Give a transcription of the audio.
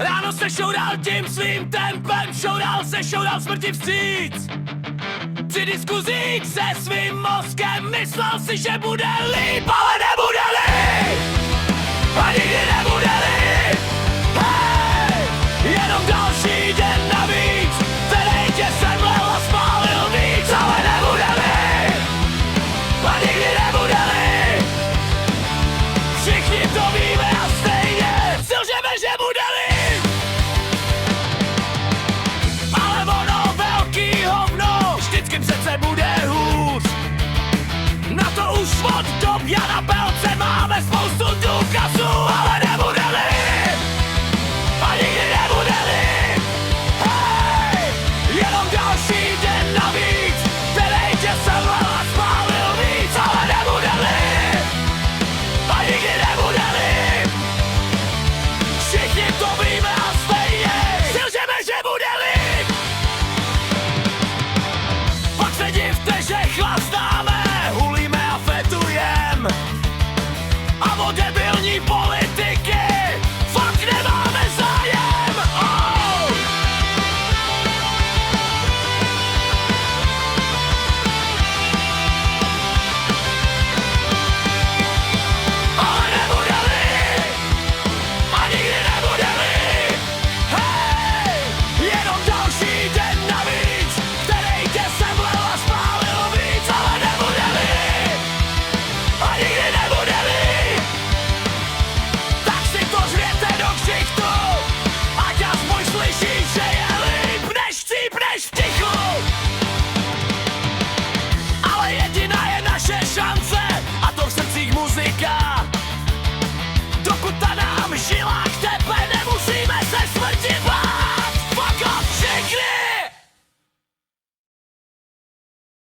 Ráno se šoural tím svým tempem, šoural smrti vstříc. Při diskuzích se svým mozkem myslel si, že bude líp, ale nebude líp. A nikdy nebude líp. Hej, jenom další den navíc, který tě semlel a spálil víc, ale nebude líp. A nikdy nebude líp. Všichni to víme a stejně si lžeme, že bude líp. Ale ono velký hovno vždycky přece bude hůř. Na to už od dob Jana Pelce máme spoustu důkazů, ale